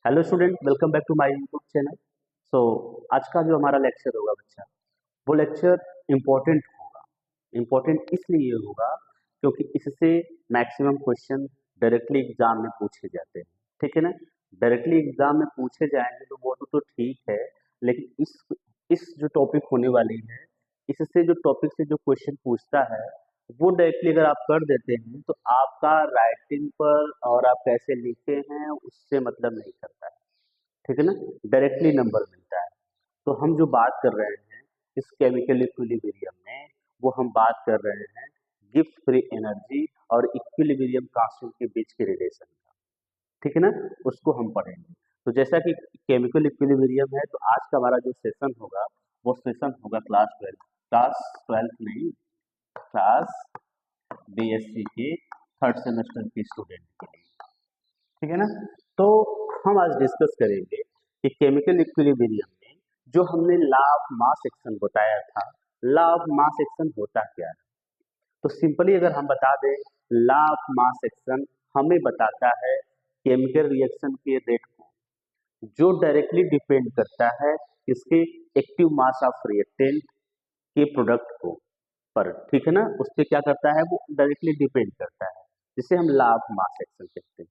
Hello student, welcome back to my YouTube channel. So आज का जो हमारा लेक्चर होगा बच्चा, वो लेक्चर इम्पोर्टेंट होगा। इम्पोर्टेंट इसलिए होगा क्योंकि इससे मैक्सिमम क्वेश्चन डायरेक्टली एग्जाम में पूछे जाते हैं। ठीक है ना। डायरेक्टली एग्जाम में पूछे जाएंगे तो वो तो ठीक है, लेकिन इस जो टॉपिक होने वाली है, इससे जो टॉपिक से जो क्वेश्चन पूछता है वो डायरेक्टली अगर आप कर देते हैं तो आपका राइटिंग पर और आप कैसे लिखे हैं उससे मतलब नहीं करता है। ठीक है ना। डायरेक्टली नंबर मिलता है। तो हम जो बात कर रहे हैं इस केमिकल इक्विलिब्रियम में, वो हम बात कर रहे हैं गिब्स फ्री एनर्जी और इक्विलिब्रियम कांस्टेंट के बीच के रिलेशन का। ठीक है ना। उसको हम पढ़ेंगे। तो जैसा कि केमिकल इक्विलिब्रियम है, तो आज का हमारा जो सेशन होगा वो सेशन होगा क्लास ट्वेल्थ नहीं, क्लास बीएससी के थर्ड सेमेस्टर के स्टूडेंट के लिए। ठीक है ना। तो हम आज डिस्कस करेंगे कि केमिकल इक्विलिब्रियम में जो हमने लॉ ऑफ मास एक्शन बताया था, लॉ ऑफ मास एक्शन होता क्या है। तो सिंपली अगर हम बता दें, लॉ ऑफ मास एक्शन हमें बताता है केमिकल रिएक्शन के रेट को, जो डायरेक्टली डिपेंड करता है इसके एक्टिव मास ऑफ रिएक्टेंट के प्रोडक्ट को पर। ठीक है ना। उस पर क्या करता है, वो डायरेक्टली डिपेंड करता है, जिसे हम लॉ ऑफ मास एक्शन कहते हैं।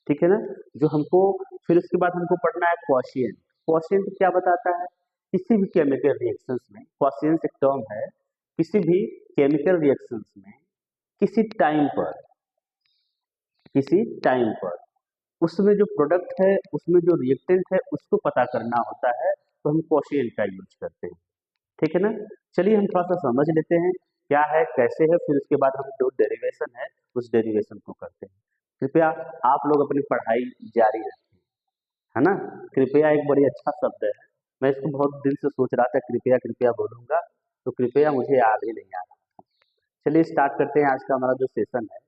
ठीक है ना। जो हमको फिर उसके बाद हमको पढ़ना है क्वोशिएंट। क्वोशिएंट क्या बताता है, किसी भी केमिकल रिएक्शंस में क्वोशिएंट एक टर्म है, किसी भी केमिकल रिएक्शंस में किसी टाइम पर उसमें जो प्रोडक्ट है, उसमें जो रिएक्टेंट है, उसको पता करना होता है, तो हम क्वोशिएंट का यूज करते हैं। ठीक है ना। चलिए हम थोड़ा सा समझ लेते हैं क्या है कैसे है, फिर उसके बाद हम जो डेरिवेशन है उस डेरिवेशन को करते हैं। कृपया आप लोग अपनी पढ़ाई जारी रखें, है ना। कृपया एक बड़ी अच्छा शब्द है, मैं इसको बहुत दिन से सोच रहा था, कृपया कृपया बोलूंगा, तो कृपया मुझे याद ही नहीं आ रहा। चलिए स्टार्ट करते हैं। आज का हमारा जो सेशन है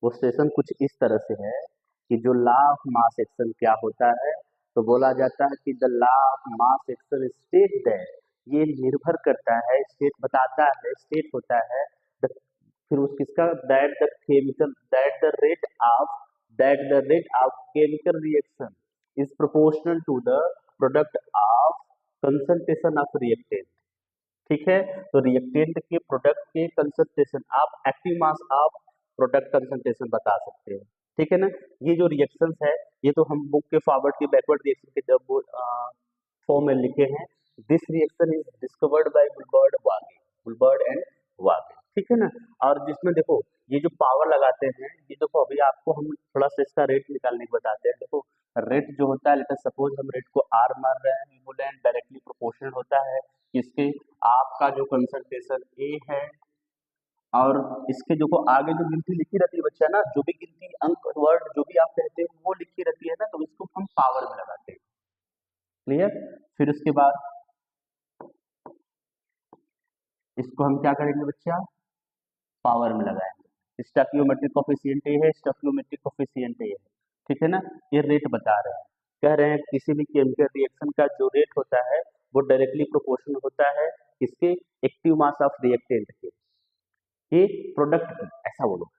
वो सेशन कुछ इस तरह से है कि जो लॉ ऑफ मास एक्शन क्या होता है। तो बोला जाता है कि the law of mass action state that, ये निर्भर करता है, स्टेट बताता है, स्टेट होता है फिर उस किसका, that the chemical that the rate of chemical reaction is proportional to the product of concentration of reactant. ठीक है। तो रिएक्टेंट के प्रोडक्ट के कंसंट्रेशन, आप active mass of product concentration बता सकते हो। ठीक है ना। ये जो रिएक्शंस है, ये तो हम बुक के फॉरवर्ड की बैकवर्ड रिएक्शन के जब फॉर्म में लिखे हैं। This reaction is discovered by Guldberg and Waage. ठीक है ना। और जिसमें देखो ये जो पावर लगाते हैं, ये देखो अभी आपको हम थोड़ा सा इसका रेट निकालने को बताते हैं। देखो रेट जो होता है, लेट अस सपोज हम रेट को आर मान रहे हैं, हम बोले डायरेक्टली प्रोपोर्शनल होता है इसके, आपका जो कंसंट्रेशन ए है और इसके जो को आगे जो गिनती लिखी रहती है बच्चा ना, जो भी गिनती अंक वर्ड जो भी आप कहते हैं वो लिखी रहती है ना, तो इसको हम पावर में लगाते हैं। क्लियर। फिर उसके बाद इसको हम क्या करेंगे बच्चा, पावर में लगाएंगे। स्टोइकियोमेट्रिक कोफिशिएंट ये है, स्टोइकियोमेट्रिक कोफिशिएंट ये है। ठीक है ना। ये रेट बता रहे हैं, कह रहे हैं किसी भी केमिकल रिएक्शन का जो रेट होता है वो डायरेक्टली प्रोपोर्शनल होता है इसके एक्टिव मास ऑफ रिएक्टेंट के, ये प्रोडक्ट की, ऐसा बोलो,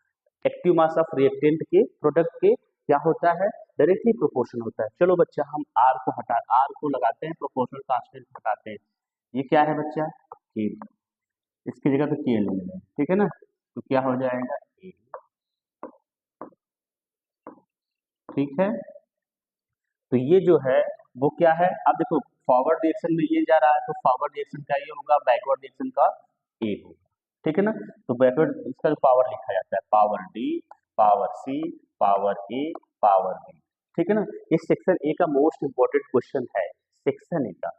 एक्टिव मास ऑफ रिएक्टेंट के प्रोडक्ट के क्या होता है, डायरेक्टली प्रोपोर्शनल होता है। चलो बच्चा हम आर को लगाते हैं, प्रोपोर्शनल कांस्टेंट हटाते हैं। ये क्या है बच्चा, के, इसकी जगह पे के ले लेंगे। ठीक है ना। तो क्या हो जाएगा ए। ठीक है। तो ये जो है वो क्या है, अब देखो फॉरवर्ड रिएक्शन में ये जा रहा है तो फॉरवर्ड रिएक्शन का ये होगा, बैकवर्ड रिएक्शन का ए होगा। ठीक है ना। तो बैकवर्ड इसका जो पावर लिखा जाता है, पावर डी, पावर सी, पावर ए, पावर बी। ठीक है ना। इस सेक्शन ए का मोस्ट इंपॉर्टेंट क्वेश्चन है, सेक्शन ए का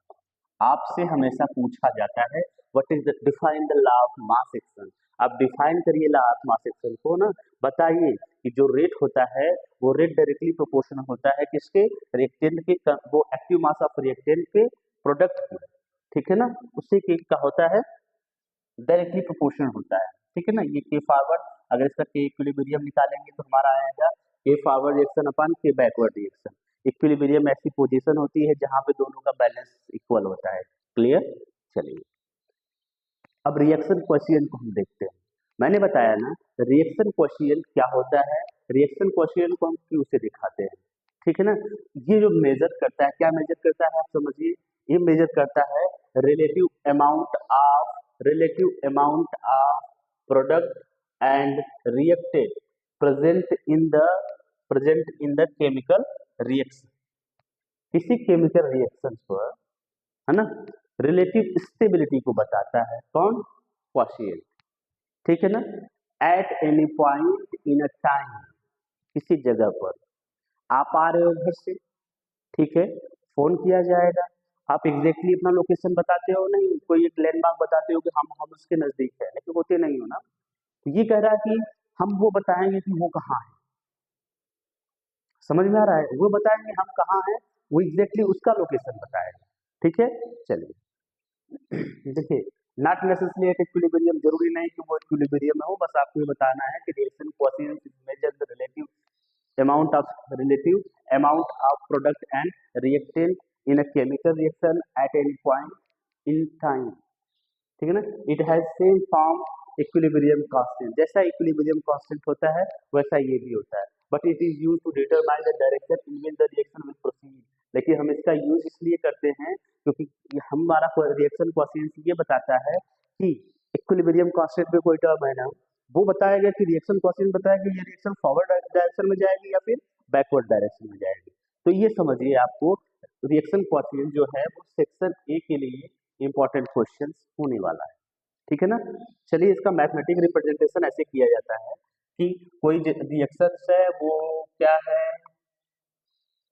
आपसे हमेशा पूछा जाता है, what is the define the law of mass action. आप डिफाइन करिए लॉ ऑफ मास एक्शन को ना, बताइए कि जो रेट होता है वो रेट डायरेक्टली प्रोपोर्शनल होता है किसके, रिएक्टेंट के, वो एक्टिव मास ऑफ रिएक्टेंट के प्रोडक्ट की। ठीक है ना। उसी के का होता है, डायरेक्टली प्रोपोर्शनल होता है। ठीक है ना। ये के फॉरवर्ड, अगर इसका के इक्विलिब्रियम निकालेंगे तो हमारा आएगा के फॉरवर्ड रिएक्शन अपन के बैकवर्ड रिएक्शन। इक्विलिब्रियम ऐसी पोजीशन होती है जहां पे दोनों का बैलेंस इक्वल होता है। क्लियर। चलिए अब रिएक्शन कोएफिशिएंट को हम देखते हैं। मैंने बताया ना, रिएक्शन कोएफिशिएंट क्या होता है, रिएक्शन कोएफिशिएंट को हम क्यू से दिखाते हैं। ठीक है ना। ये जो मेजर करता है, क्या मेजर करता है आप समझिए, ये मेजर करता है relative amount of product and reacted present in the chemical reaction. किसी केमिकल रिएक्शन पर, है ना, रिलेटिव स्टेबिलिटी को बताता है कौन, क्वोशिएंट, ठीक है ना। At any point in a time, किसी जगह पर आप आ रहे हो घर से, ठीक है, फोन किया जाएगा, आप एग्जैक्टली अपना लोकेशन बताते हो नहीं, कोई एक लैंडमार्क बताते हो कि हम उसके नजदीक है, लेकिन होते नहीं हो ना। तो ये कह रहा है कि हम वो बताएंगे कि वो कहाँ है, समझ में आ रहा है, वो बताएंगे हम कहाँ हैं, वो एग्जैक्टली उसका लोकेशन बताएगा, ठीक है। चलिए देखिए, नॉट नेसेसरी एट इक्विलिब्रियम, जरूरी नहीं कि वो इक्विलिब्रियम में हो, बस आपको ये बताना है कि reaction coefficient is measured the relative amount of product and reactant in a chemical reaction at any point in time, ठीक है ना। It has same form equilibrium constant, जैसा इक्विलिब्रियम कांस्टेंट होता है वैसा ये भी होता है, but it is use to determine the direction in which the reaction will proceed. लेकिन हम इसका यूज इसलिए करते हैं क्योंकि हमारा रिएक्शन कोएफिशिएंट ये बताता है कि इक्विलिब्रियम कांस्टेंट में कोई टर्म है ना, वो बताएगा कि रिएक्शन कोएफिशिएंट बताएगा कि ये रिएक्शन फॉरवर्ड डायरेक्शन में जाएगी या फिर बैकवर्ड डायरेक्शन में जाएगी। तो ये समझिए, आपको रिएक्शन कोएफिशिएंट जो है वो सेक्शन ए के लिए इंपॉर्टेंट क्वेश्चन होने वाला है, ठीक है ना। चलिए, इसका मैथमेटिक रिप्रेजेंटेशन ऐसे किया जाता है कि कोई रिएक्शन है वो क्या है,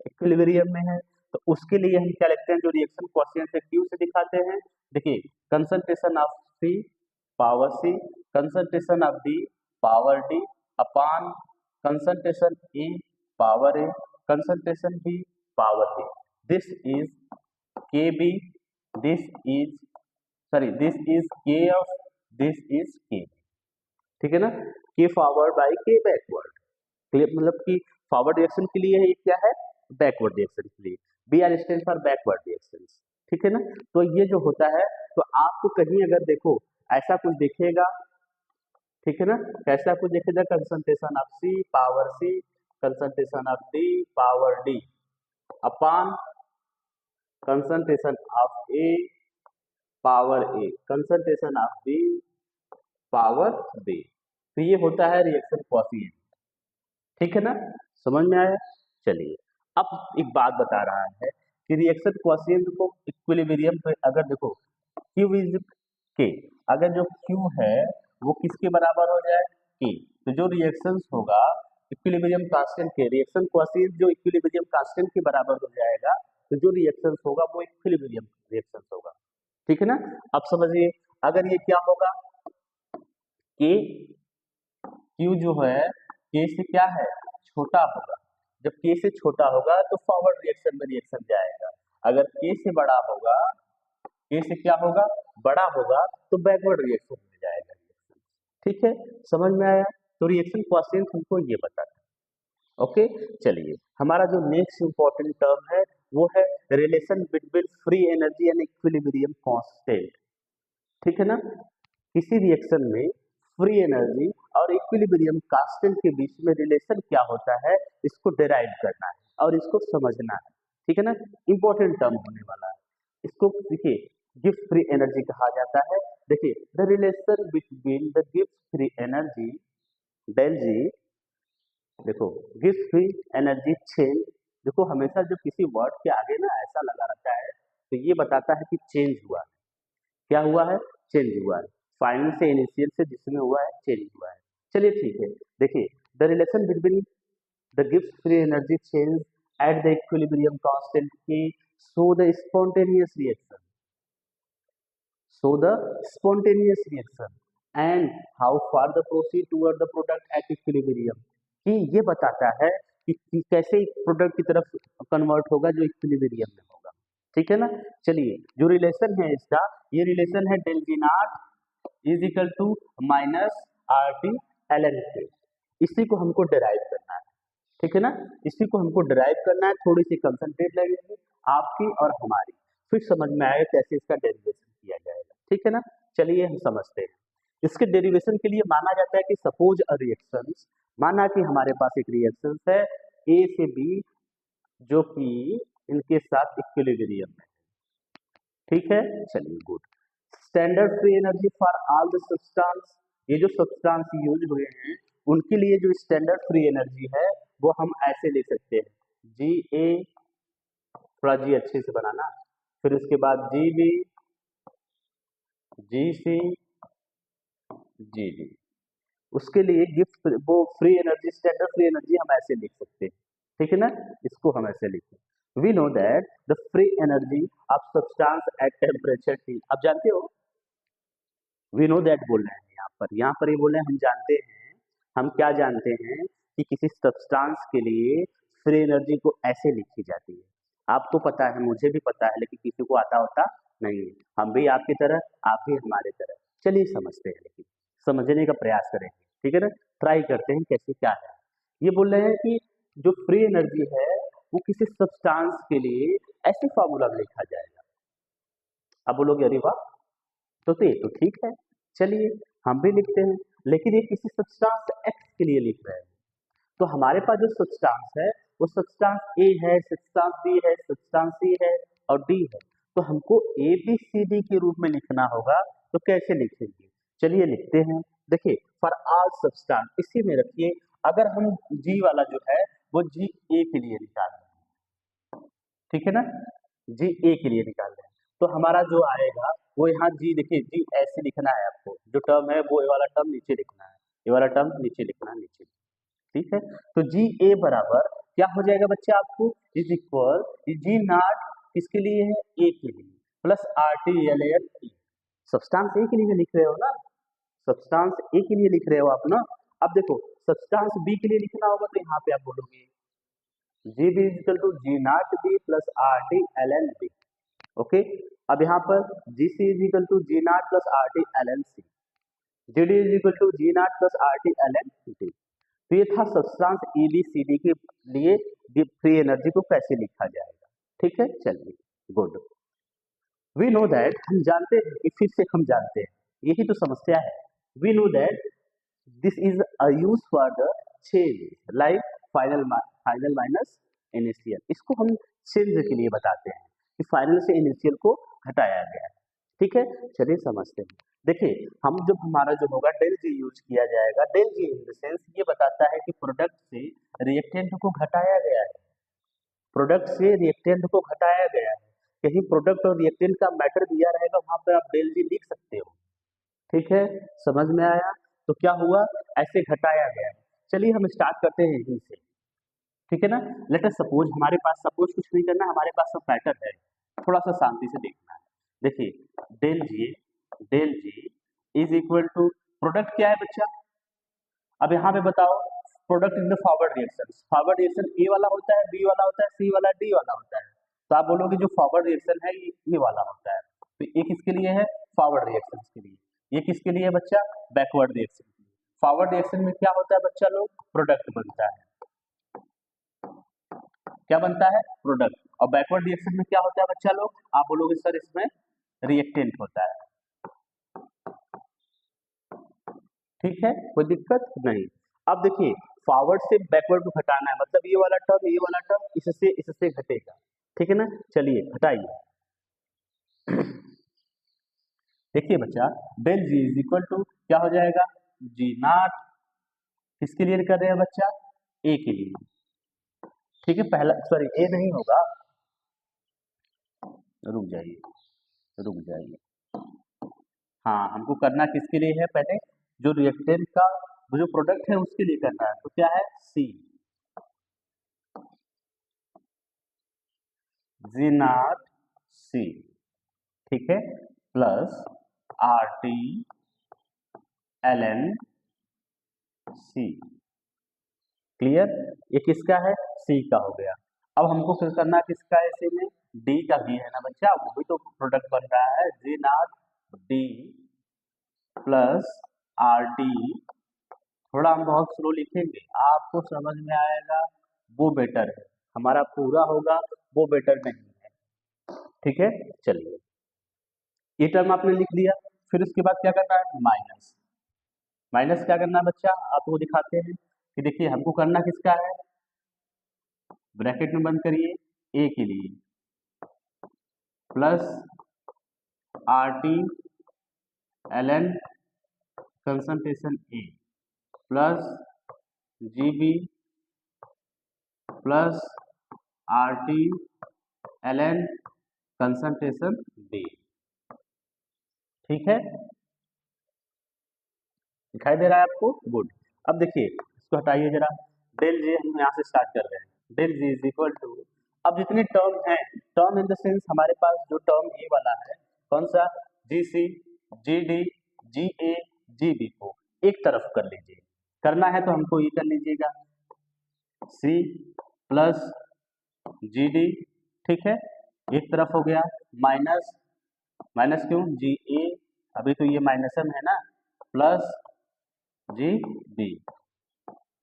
इक्विलिब्रियम में है, तो उसके लिए हम क्या लिखते हैं, जो रिएक्शन कोएफिशिएंट है क्यू से दिखाते हैं। देखिए, concentration of C power C, concentration of D power D upon concentration A power A, concentration B power B, this is K B, this is this is K of, this is K, ठीक है ना। K forward by K backward, clear, मतलब कि forward reaction के लिए ये क्या है, बैकवर्ड रिएक्शन के लिए, B R stand for backward reaction, ठीक है ना। तो ये जो होता है, तो आपको कहीं अगर देखो ऐसा कुछ दिखेगा, ठीक है ना, कैसा कुछ दिखेगा, concentration of C power C, concentration of D power D upon concentration of A power A, concentration of B power B. तो ये होता है रिएक्शन कोएफिशिएंट, ठीक है ना, समझ में आया। चलिए, अब एक बात बता रहा है कि रिएक्शन कोएफिशिएंट को इक्विलिब्रियम पे अगर देखो Q इज के, अगर जो Q है वो किसके बराबर हो जाए, K, तो जो रिएक्शंस होगा इक्विलिब्रियम कांस्टेंट के, रिएक्शन कोएफिशिएंट जो इक्विलिब्रियम कांस्टेंट के बराबर हो जाएगा, तो जो रिएक्शंस होगा वो इक्विलिब्रियम रिएक्शंस होगा, ठीक है ना। अब समझिए, अगर ये क्या होगा, K Q जो है K से क्या है, छोटा होगा, जब K से छोटा होगा तो फॉरवर्ड रिएक्शन में रिएक्शन जाएगा, अगर K से बड़ा होगा, K से क्या होगा, बड़ा होगा, तो बैकवर्ड रिएक्शन में जाएगा रिएक्शन, ठीक है, समझ में आया। तो रिएक्शन कोएफिशिएंट हमको ये बताता है, ओके। चलिए, हमारा जो नेक्स्ट इंपॉर्टेंट टर्म है वो है relation between free energy and equilibrium constant, ठीक है ना। किसी रिएक्शन में फ्री एनर्जी और इक्विलिब्रियम कांस्टेंट के बीच में रिलेशन क्या होता है, इसको डिराइव करना है और इसको समझना है, ठीक है ना। इंपॉर्टेंट टर्म होने वाला है, इसको देखिए, गिब्स फ्री एनर्जी कहा जाता है। देखिए, the relation between the Gibbs free energy del G, देखो, गिब्स फ्री एनर्जी चेंज, देखो हमेशा जब किसी वर्ड के आगे ना ऐसा लगा रहता है तो ये बताता है कि चेंज हुआ है, क्या हुआ है, चेंज हुआ है, फाइनल से इनिशियल से जिसमें हुआ है चेंज हुआ है। चलिए ठीक है, देखिए, the relation between the Gibbs free energy change at the equilibrium constant K show the spontaneous reaction, and how far the proceed toward the product at equilibrium, कि ये बताता है कि कैसे प्रोडक्ट की तरफ कन्वर्ट होगा जो इक्विलिब्रियम में होगा, ठीक है ना। चलिए, जो रिलेशन है इसका, ये रिलेशन है del G naught is equal to minus R T L N K, इसी को हमको डिराइव करना है, ठीक है ना, इसी को हमको डिराइव करना है, थोड़ी सी कंसंट्रेट लगेगी आपकी और हमारी, फिर समझ में आएगा कैसे इसका डेरिवेशन किया जाएगा, ठीक है ना। चलिए, हम समझते हैं। इसके डेरिवेशन के लिए माना जाता है कि सपोज अ रिएक्शन, माना कि हमारे पास एक रिएक्शन है ए से बी जो कि इनके साथ इक्विलिब्रियम में। ठीक है, चलिए good. Standard free energy for all the substance, ये जो सब्सटेंस यूज हुए हैं उनके लिए जो स्टैंडर्ड फ्री एनर्जी है वो हम ऐसे लिख सकते हैं, जी ए, थोड़ा जी अच्छे से बनाना, फिर उसके बाद जी बी, जी सी, जी डी। उसके लिए गिफ्ट वो free energy, standard free energy हम ऐसे लिख सकते हैं। ठीक है ना, इसको हम ऐसे लिखें, we know that the free energy of substance at temperature T. आप जानते हो, वी नो दैट बोल रहे हैं यहाँ पर ये बोल रहे हैं हम जानते हैं, हम क्या जानते हैं कि किसी सब्सटेंस के लिए फ्री एनर्जी को ऐसे लिखी जाती है। आपको पता है, मुझे भी पता है, लेकिन किसी को आता होता नहीं है। हम भी आपकी तरह, आप भी हमारे तरह। चलिए समझते हैं, लेकिन समझने का प्रयास करेंगे। ठीक है ना, ट्राई करते हैं कैसे क्या है। ये बोल रहे हैं कि जो फ्री एनर्जी है वो किसी सब्सटेंस के लिए ऐसे फॉर्मूला में लिखा जाएगा। अब बोलोगे अरे वाह, तो ये तो ठीक है, चलिए हम भी लिखते हैं, लेकिन ये किसी सब्सटेंस एक्स के लिए लिख रहे हैं। तो हमारे पास जो सब्सटेंस है वो सब्सटेंस ए है, सब्सटेंस बी है, सब्सटेंस सी है और डी है। तो हमको ए बी सी डी के रूप में लिखना होगा। तो कैसे लिखेंगे, चलिए लिखते हैं। देखिए, फॉर ऑल सब्सटेंस इसी में रखिए। अगर हम जी वाला जो है वो जी ए के लिए निकाल रहे हैं, ठीक है ना, जी ए के लिए निकाल रहे हैं, तो हमारा जो आएगा वो यहाँ जी, देखिए जी ऐसे लिखना है आपको, जो टर्म है वो ये वाला टर्म नीचे लिखना है, ये वाला टर्म नीचे लिखना है, नीचे। ठीक है, तो जी ए बराबर क्या हो जाएगा बच्चे आपको, इज इक्वल जी नॉट किसके लिए है, ए के लिए, plus R T L L E. Substance A के लिए लिख रहे हो ना, सब्सटेंस ए के लिए लिख रहे हो आप ना। अब देखो, सब्सटेंस बी के लिए लिखना होगा तो यहाँ पे आप बोलोगे G B is equal to G not B plus R T L L B. Okay, अब यहाँ पर G C is equal to G not plus R T L L C, G D is equal to G not plus R T L L D. तो ये था substance A B C D के लिए free energy को कैसे लिखा जाएगा। ठीक है, चलिए गुड। वी नो दैट, हम जानते हैं कि फिर से हम जानते हैं, यही तो समस्या है। We know that this is a use for the change like final minus initial. इसको हम चेंज के लिए बताते हैं कि फाइनल से इनिशियल को घटाया गया है। ठीक है, चलिए समझते हैं। देखिए, हम जब हमारा जो होगा डेल जी यूज किया जाएगा, del G in the sense ये बताता है कि प्रोडक्ट से रिएक्टेंट को घटाया गया है, प्रोडक्ट से रिएक्टेंट को घटाया गया है। कहीं प्रोडक्ट और रिएक्टेंट का मैटर दिया रहेगा वहां पर आप डेल जी लिख सकते हो। ठीक है, समझ में आया, तो क्या हुआ, ऐसे घटाया गया है। चलिए हम स्टार्ट करते हैं यहीं से। ठीक है ना, लेट अस सपोज, हमारे पास सपोज कुछ नहीं करना, हमारे पास सब पैटर्न है, थोड़ा सा शांति से देखना है। देखिए, del G is equal to, product क्या है बच्चा, अब यहाँ पे बताओ, product in the forward reaction, forward reaction A वाला होता है, बी वाला होता है, सी वाला, डी वाला होता है। तो आप बोलोगे जो फॉरवर्ड रिएक्शन है ये वाला होता है। तो ये किसके लिए है, फॉरवर्ड रिएक्शन के लिए। ये किसके लिए है बच्चा, बैकवर्ड रिएक्शन के लिए। फॉरवर्ड रिएक्शन में क्या होता है बच्चा लोग, प्रोडक्ट बनता है, क्या बनता है, प्रोडक्ट। और बैकवर्ड रिएक्शन में क्या होता है बच्चा लोग, आप बोलोगे सर इसमें रिएक्टेंट होता है। ठीक है, कोई दिक्कत नहीं। अब देखिए, फॉरवर्ड से बैकवर्ड को घटाना है, मतलब ये वाला टर्म इससे घटेगा। ठीक है ना, चलिए घटाइए। देखिए बच्चा, del G is equal to क्या हो जाएगा, जी नॉट किसके लिए कर रहे हैं बच्चा, ए के लिए। ठीक है, पहला सॉरी ए नहीं होगा, रुक जाइए, रुक जाइए। हाँ, हमको करना किसके लिए है, पहले जो रिएक्टेंट का जो प्रोडक्ट है उसके लिए करना है, तो क्या है, सी, जी नॉट सी, ठीक है, plus R T L N C. Clear, ये किसका है, सी का हो गया। अब हमको फिर करना किसका है, इसी में डी का भी है ना बच्चा, वो भी तो प्रोडक्ट बन रहा है, G not D plus R T. थोड़ा हम बहुत स्लो लिखेंगे, आपको समझ में आएगा, वो बेटर है, हमारा पूरा होगा वो बेटर नहीं है। ठीक है, चलिए ये टर्म आपने लिख दिया, फिर उसके बाद क्या करना है, माइनस। माइनस क्या करना है बच्चा, आपको दिखाते हैं कि देखिए हमको करना किसका है, ब्रैकेट में बंद करिए, ए के लिए plus R T L N concentration A plus G B plus R T L N concentration B. ठीक है, दिखाई दे रहा है आपको? गुड। अब देखिए इसको हटाइए जरा, डेल जी हम यहाँ से स्टार्ट कर रहे हैं। Del G is equal to, अब जितनी टर्म है, टर्म इन द सेंस हमारे पास जो टर्म ए वाला है कौन सा, जी सी जी डी जी ए जी बी को एक तरफ कर लीजिए। करना है तो हमको ये कर लीजिएगा, सी प्लस जी डी, ठीक है, एक तरफ हो गया, माइनस, माइनस क्यों, जी ए अभी तो ये माइनस में है ना, प्लस जी बी,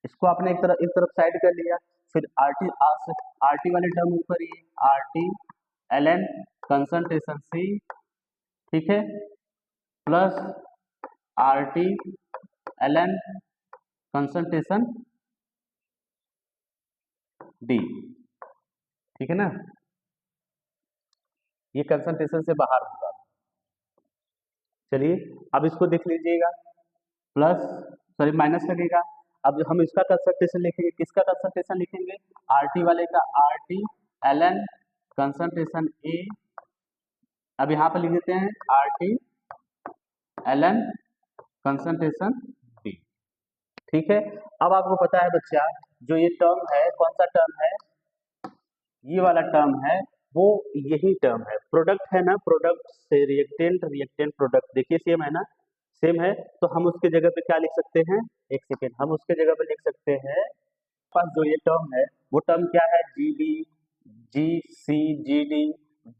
इसको आपने एक तरफ साइड कर लिया। फिर आर टी वाले टर्म ऊपर ही, R T L N concentration C, ठीक है, plus R T L N concentration D, ठीक है ना, ये कंसंट्रेशन से बाहर होगा। चलिए अब इसको देख लीजिएगा, प्लस सॉरी माइनस लगेगा। अब हम इसका कंसंट्रेशन लिखेंगे, किसका कंसंट्रेशन लिखेंगे, आर टी वाले का, R T L N concentration A, अब यहाँ पर लिख देते हैं R T L N concentration B, ठीक है। अब आपको पता है बच्चा, जो ये टर्म है कौन सा टर्म है, ये वाला टर्म है, वो यही टर्म है, प्रोडक्ट है ना, प्रोडक्ट से रिएक्टेंट, रिएक्टेंट प्रोडक्ट, देखिए सेम है ना, सेम है, तो हम उसके जगह पे क्या लिख सकते हैं, एक सेकेंड, हम उसके जगह पे लिख सकते हैं, पास जो ये टर्म है वो टर्म क्या है, G D G C G D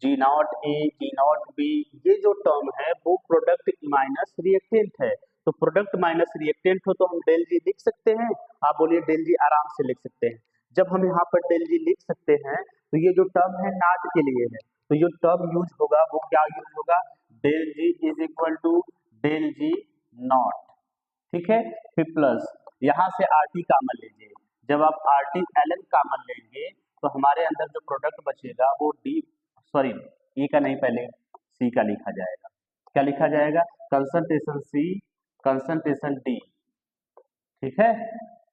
G naught A G not B, ये जो टर्म है वो प्रोडक्ट माइनस रिएक्टेंट है, तो प्रोडक्ट माइनस रिएक्टेंट हो तो हम डेल जी लिख सकते हैं, आप बोलिए डेल जी आराम से लिख सकते हैं। जब हम यहाँ पर डेल जी लिख सकते हैं तो ये जो टर्म है नॉट के लिए है, तो ये टर्म यूज होगा वो क्या यूज होगा, del G is equal to del G naught, ठीक है। फिर प्लस यहाँ से आर टी कॉमन लीजिए, जब आप R T L N common लेंगे तो हमारे अंदर जो प्रोडक्ट बचेगा वो डी, सॉरी ए का नहीं, पहले सी का लिखा जाएगा, क्या लिखा जाएगा, कंसंट्रेशन सी कंसंट्रेशन डी, ठीक है।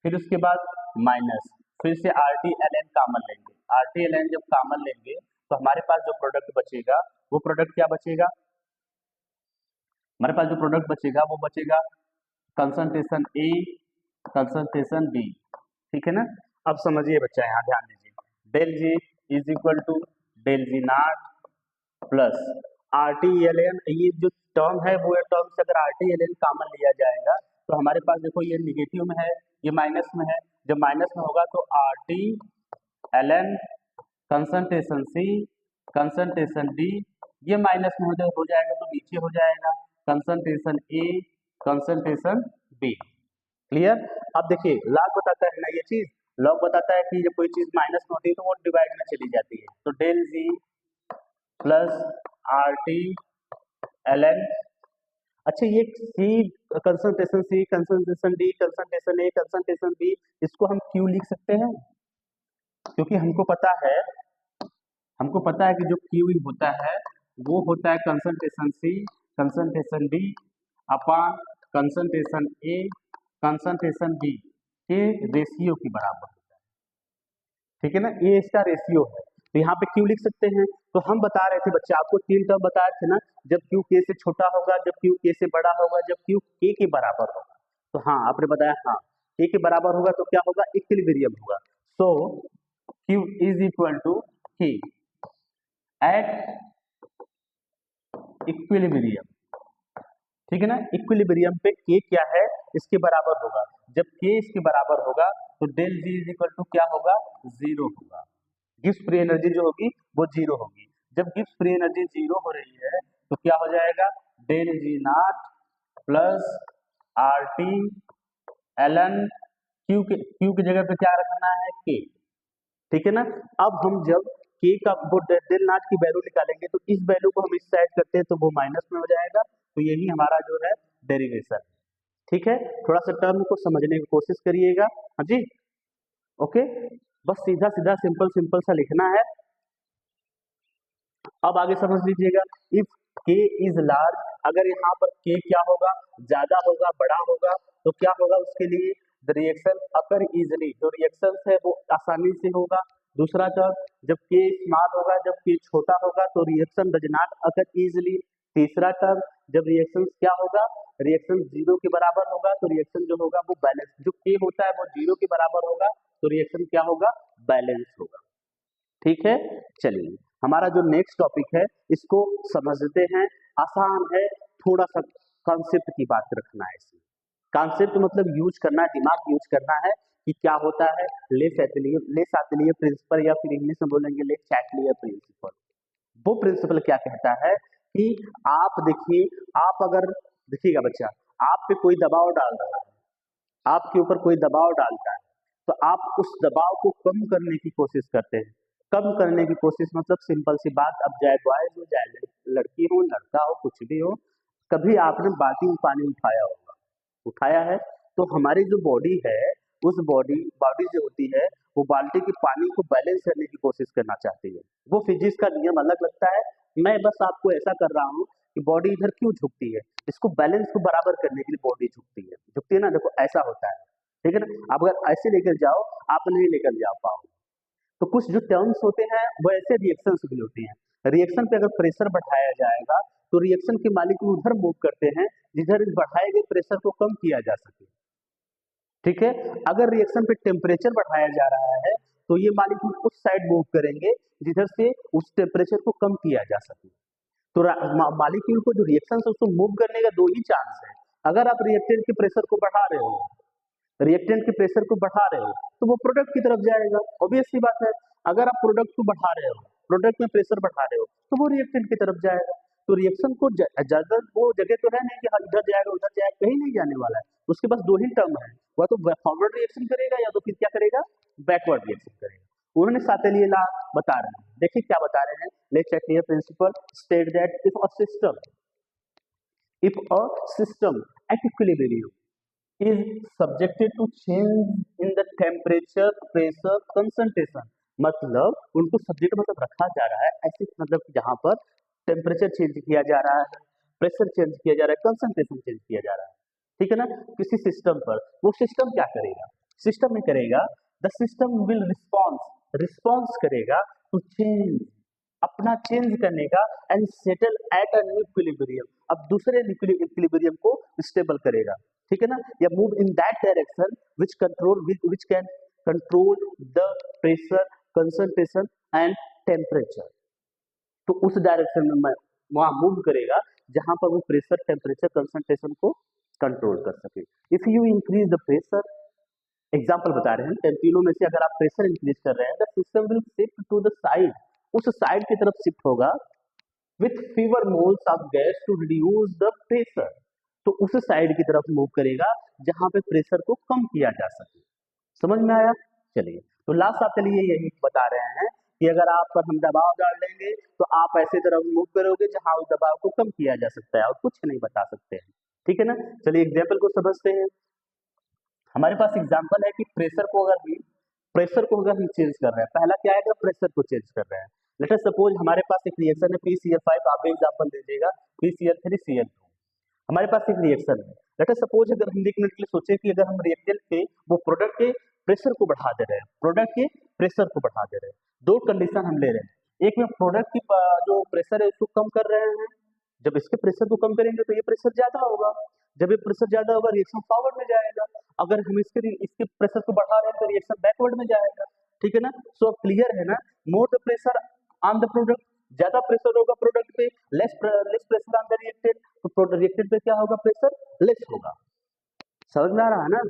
फिर उसके बाद माइनस, फिर से R T L N common लेंगे, आर टी एल एन जब कॉमन लेंगे तो हमारे पास जो प्रोडक्ट बचेगा वो प्रोडक्ट क्या बचेगा, हमारे पास जो प्रोडक्ट बचेगा वो बचेगा कंसंट्रेशन ए कंसंट्रेशन बी, ठीक है ना। अब समझिए बच्चा, यहाँ ध्यान दीजिए, del G is equal to del G not plus R T L N, ये जो टर्म है वो टर्म से अगर R T L N common लिया जाएगा तो हमारे पास देखो ये निगेटिव में है, ये माइनस में है, जब माइनस में होगा तो R T L N concentration C concentration D, ये माइनस में हो जाएगा तो नीचे हो जाएगा concentration A concentration B, clear. अब देखिए लॉग बताता है ना, ये चीज लॉग बताता है कि जब कोई चीज माइनस में होती है तो वो डिवाइड में चली जाती है, तो del G plus R T L N, अच्छा ये C concentration C concentration D concentration A concentration B, इसको हम क्यों लिख सकते हैं, क्योंकि हमको पता है कि जो क्यू होता है वो होता है concentration C concentration D upon concentration A concentration B के रेशियो के बराबर होता है, ठीक है ना, ये इसका रेशियो है, तो यहाँ पे क्यू लिख सकते हैं। तो हम बता रहे थे बच्चे, आपको तीन टर्म बताए थे ना, जब क्यू के से छोटा होगा, जब क्यू के से बड़ा होगा, जब क्यू के बराबर होगा, तो हाँ आपने बताया, हाँ के बराबर होगा तो क्या होगा, इक्विलिब्रियम होगा, सो क्यू इज इक्वल टू के एट इक्विलिब्रियम, ठीक है ना, इक्विलिब्रियम पे के क्या है, इसके बराबर होगा, जब के इसके बराबर होगा तो del G is equal to क्या होगा, जीरो होगा, गिब्स फ्री एनर्जी जो होगी वो जीरो होगी, जब गिब्स फ्री एनर्जी जीरो हो रही है तो क्या हो जाएगा, del G not plus R T L N, Q की जगह पे क्या रखना है, के, ठीक है ना। अब हम जब के का वो डेल नॉट की वैल्यू निकालेंगे तो इस वैल्यू को हम इस साइड करते हैं तो वो माइनस में हो जाएगा, तो यही हमारा जो है डेरिवेशन, ठीक है। थोड़ा सा टर्म को समझने की कोशिश करिएगा, हाँ जी, ओके। बस सीधा सीधा सिंपल सिंपल सा लिखना है। अब आगे समझ लीजिएगा, इफ के इज लार्ज, अगर यहाँ पर के क्या होगा, ज्यादा होगा, बड़ा होगा, तो क्या होगा उसके लिए, द रिएक्शन अकर इजिली, जो रिएक्शन है वो आसानी से होगा। दूसरा टर्म, जब के स्मॉल होगा, जब के छोटा होगा तो reaction does not occur easily. तीसरा टर्म, जब रिएक्शन क्या होगा, रिएक्शन जीरो के बराबर होगा तो रिएक्शन जो होगा वो बैलेंस, जो के होता है वो जीरो के बराबर होगा तो रिएक्शन क्या होगा, बैलेंस होगा। ठीक है, चलिए हमारा जो नेक्स्ट टॉपिक है इसको समझते हैं। आसान है, थोड़ा सा कॉन्सेप्ट की बात रखना है इसमें। कॉन्सेप्ट मतलब यूज करना है, दिमाग यूज करना है कि क्या होता है लेस एटलीय प्रिंसिपल, या फिर इंग्लिश में बोलेंगे लेस चैटलियर प्रिंसिपल। वो प्रिंसिपल क्या कहता है कि आप देखिए, आप अगर देखिएगा बच्चा, आप पे कोई दबाव डाल रहा है, आपके ऊपर कोई दबाव डालता है, तो आप उस दबाव को कम करने की कोशिश करते हैं। कम करने की कोशिश मतलब सिंपल सी बात, अब चाहे बॉयज हो, चाहे लड़की हो, लड़का हो, कुछ भी हो, कभी आपने बाल्टी में पानी उठाया होगा, उठाया है, तो हमारी जो बॉडी है, उस बॉडी बॉडी जो होती है वो बाल्टी के पानी को बैलेंस करने की कोशिश करना चाहती है। वो फिजिक्स का नियम अलग लगता है, मैं बस आपको ऐसा कर रहा हूँ कि बॉडी इधर क्यों झुकती है, इसको बैलेंस को बराबर करने के लिए बॉडी झुकती है ना, देखो ऐसा होता है, ठीक है ना। अब अगर ऐसे लेकर जाओ, आप नहीं लेकर जा पाओगे। तो कुछ जो टर्म्स होते हैं वो ऐसे रिएक्शंस भी होती हैं। रिएक्शन पे अगर प्रेशर बढ़ाया जाएगा तो रिएक्शन के मालिक्यूल उधर मूव करते हैं जिधर इस बढ़ाए गए प्रेशर को कम किया जा सके। ठीक है, अगर रिएक्शन पे टेम्परेचर बढ़ाया जा रहा है तो ये मालिक्यूल उस साइड मूव करेंगे जिधर से उस टेम्परेचर को कम किया जा सके। तो मालिक्यूल को जो रिएक्शन है उसको मूव करने का दो ही चांस है। अगर आप रिएक्टेंट के प्रेशर को बढ़ा रहे हो, रिएक्टेंट के प्रेशर को बढ़ा रहे हो तो वो प्रोडक्ट की तरफ जाएगा, ऑब्वियस सी बात है। अगर आप प्रोडक्ट को बढ़ा रहे हो, प्रोडक्ट में प्रेशर बढ़ा रहे हो, तो वो रिएक्टेंट की तरफ जाएगा। तो रिएक्शन को ज्यादा वो जगह तो है नहीं कि हाँ इधर जाएगा उधर जाएगा, कहीं नहीं जाने वाला है। उसके पास दो ही टर्म है, वह तो फॉरवर्ड रिएक्शन करेगा या तो फिर क्या करेगा, बैकवर्ड रिएक्शन करेगा। उन्होंने सातेलिए लॉ बता रहे हैं, देखिए क्या बता रहे हैं, let's check here principle state that if a system at equilibrium is subjected to change in the temperature, pressure, concentration, मतलब उनको सब्जेक्ट मतलब रखा जा रहा है ऐसे, मतलब जहां पर टेम्परेचर चेंज किया जा रहा है, प्रेशर चेंज किया जा रहा है, कंसंट्रेशन चेंज किया जा रहा है, ठीक है ना, किसी सिस्टम पर। वो सिस्टम क्या करेगा, सिस्टम में करेगा, द सिस्टम विल रिस्पॉन्स करेगा टू चेंज, अपना चेंज करने का, and settle at a new equilibrium, अब दूसरे इक्विलिब्रियम को स्टेबल करेगा, ठीक है ना, या move in that direction which can control the pressure, concentration and temperature. तो उस डायरेक्शन में वहां मूव करेगा जहां पर वो प्रेशर, टेम्परेचर, कंसंट्रेशन को कंट्रोल कर सके। If you increase the pressure, example बता रहे हैं, तीनों में से अगर आप प्रेशर इंक्रीज कर रहे हैं, the system will shift to the side, उस साइड की तरफ शिफ्ट होगा with fewer moles of gas to reduce the pressure, तो उस साइड की तरफ मूव करेगा जहां पे प्रेशर को कम किया जा सके। समझ में आया? चलिए, तो लास्ट आपके लिए यही बता रहे हैं कि अगर आप पर हम दबाव डाल देंगे तो आप ऐसे तरफ मूव करोगे जहां उस दबाव को कम किया जा सकता है, और कुछ नहीं बता सकते हैं, ठीक है ना। चलिए एग्जाम्पल को समझते हैं। हमारे पास एग्जाम्पल है कि प्रेशर को अगर हम चेंज कर रहे हैं, पहला क्या है, प्रेशर को चेंज कर रहे हैं। लेट अस सपोज हमारे पास एक रिएक्शन है PCl5, आप भी एग्जाम्पल दीजिएगा PCl3Cl2, हमारे पास एक रिएक्शन है। लेट अस सपोज अगर हम 1 मिनट के लिए सोचे कि अगर हम रिएक्टेंट के वो प्रोडक्ट के प्रेशर को बढ़ा दे रहे हैं, प्रोडक्ट के प्रेशर को बढ़ा दे रहे हैं, दो कंडीशन हम ले रहे हैं। एक में प्रोडक्ट की जो प्रेशर है उसको कम कर रहे हैं, जब इसके प्रेशर को कम करेंगे तो ये प्रेशर ज्यादा होगा, जब ये प्रेशर ज्यादा होगा रिएक्शन फॉरवर्ड में जाएगा, अगर हम इसके प्रेशर को बढ़ा रहे हैं तो रिएक्शन बैकवर्ड में जाएगा, ठीक है ना। सो क्लियर है ना, more the pressure on the product, ज्यादा प्रेशर होगा प्रोडक्ट पे, less pressure on the reactant, तो रिएक्टेंट पे क्या होगा, प्रेशर लेस होगा। समझ में आ रहा है ना,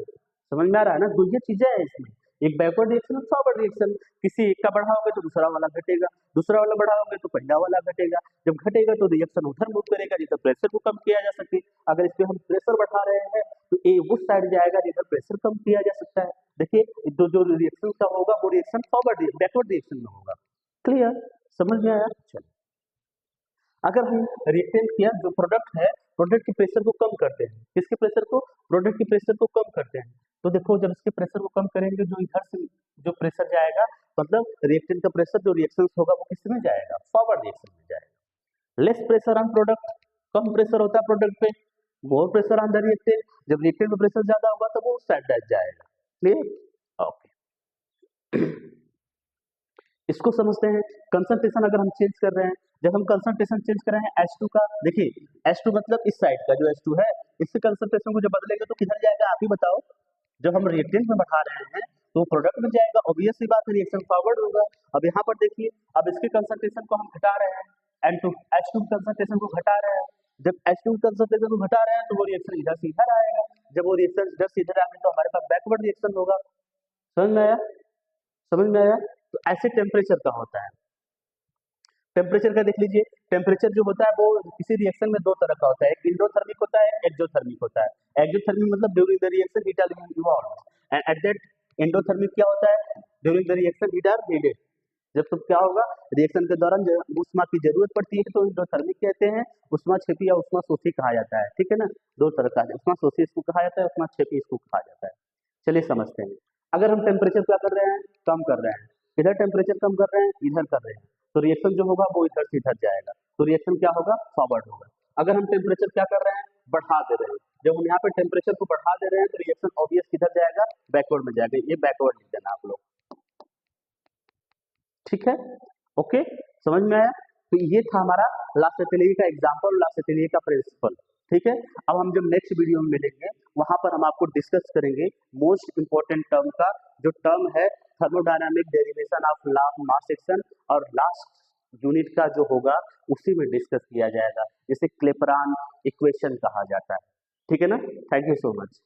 समझ में आ रहा है ना, दो ये चीजें हैं इसमें, एक बैकवर्ड रिएक्शन और फॉरवर्ड रिएक्शन। किसी एक का बढ़ाओगे तो दूसरा वाला घटेगा, दूसरा वाला बढ़ाओगे तो पहला वाला घटेगा, जब घटेगा तो रिएक्शन उधर मूव करेगा जिधर प्रेशर को कम किया जा सके। अगर इस पे हम प्रेशर बढ़ा रहे हैं तो ए उस साइड जाएगा जिधर प्रेशर कम किया जा सकता है। देखिए जो रिएक्शन का होगा वो रिएक्शन बैकवर्ड रिएक्शन में होगा। क्लियर, समझ में आया? चलो, अगर हम रिएक्टेंट किया जो प्रोडक्ट है प्रोडक्ट के प्रेशर को कम करते हैं। किसके प्रेशर को? प्रोडक्ट के प्रेशर को कम करते हैं। तो देखो जब इसके प्रेशर को कम करेंगे, जो इधर से जो प्रेशर जाएगा, मतलब रिएक्टेंट का प्रेशर जो रिएक्शन होगा वो किस में जाएगा? फॉरवर्ड रिएक्शन में जाएगा। Less pressure on product, come pressure होता है प्रोडक्ट पे, more pressure on the reactant, जब रिएक्टेंट में प्रेशर ज्यादा होगा तो वो उस साइड जाएगा। क्लियर? ओके। इसको समझते हैं। कंसंट्रेशन अगर हम चेंज कर रहे हैं, जब हम कंसंट्रेशन चेंज कर रहे हैं H2 का, देखिए H2 मतलब इस साइड का जो H2 है, इससे कंसंट्रेशन को जब बदलेंगे तो किधर जाएगा आप ही बताओ? जब हम रिएक्टेंट में बढ़ा रहे हैं तो प्रोडक्ट में जाएगा, ऑब्वियस सी बात है, रिएक्शन फॉरवर्ड होगा। अब यहाँ पर देखिए, अब इसके कंसंट्रेशन को हम घटा रहे हैं, N2 H2 कंसंट्रेशन को घटा रहे हैं। जब H2 कंसंट्रेशन को घटा रहे हैं तो वो रिएक्शन इधर से इधर आएगा। जब वो रिएक्शन इधर से इधर आएगा तो हमारे पास बैकवर्ड रिएक्शन होगा। समझ में आया? समझ में आया? तो ऐसे टेम्परेचर का होता है। टेम्परेचर का देख लीजिए, टेम्परेचर जो होता है वो किसी रिएक्शन में दो तरह का होता है, एक इंडोथर्मिक होता है, एक्सोथर्मिक होता है। एक्सोथर्मिक मतलब during the reaction heat are evolve, and at that endothermic क्या होता है? During the reaction heat are needed. जब तो क्या होगा, रिएक्शन के दौरान जब ऊष्मा की जरूरत पड़ती है तो इंडोथर्मिक कहते हैं, ऊष्मा क्षेपी या ऊष्मा शोषी कहा जाता है। ठीक है ना, दो तरह का है, ऊष्मा शोषी इसको कहा जाता है, ऊष्मा क्षेपी इसको कहा जाता है। चलिए समझते हैं। अगर हम टेम्परेचर क्या कर रहे हैं? कम कर रहे हैं। इधर टेम्परेचर कम कर रहे हैं, इधर कर रहे हैं, तो रिएक्शन जो होगा वो इधर से इधर जाएगा, तो रिएक्शन क्या होगा? फॉरवर्ड होगा। अगर हम टेम्परेचर क्या कर रहे हैं? बढ़ा दे रहे हैं। जब हम यहाँ पे टेम्परेचर को बढ़ा दे रहे हैं तो रिएक्शन ऑब्वियस किधर जाएगा? बैकवर्ड में जाएगा। ये बैकवर्ड लिख देना आप लोग। ठीक है, ओके, समझ में आया? तो ये था हमारा लासेटेलिए का एग्जाम्पल, लासेटेलिए का प्रिंसिपल। ठीक है, अब हम जब नेक्स्ट वीडियो में मिलेंगे वहां पर हम आपको डिस्कस करेंगे मोस्ट इंपॉर्टेंट टर्म का, जो टर्म है thermodynamic derivation of law of mass action, और लास्ट यूनिट का जो होगा उसी में डिस्कस किया जाएगा, जिसे क्लेपरान इक्वेशन कहा जाता है। ठीक है ना, थैंक यू सो मच।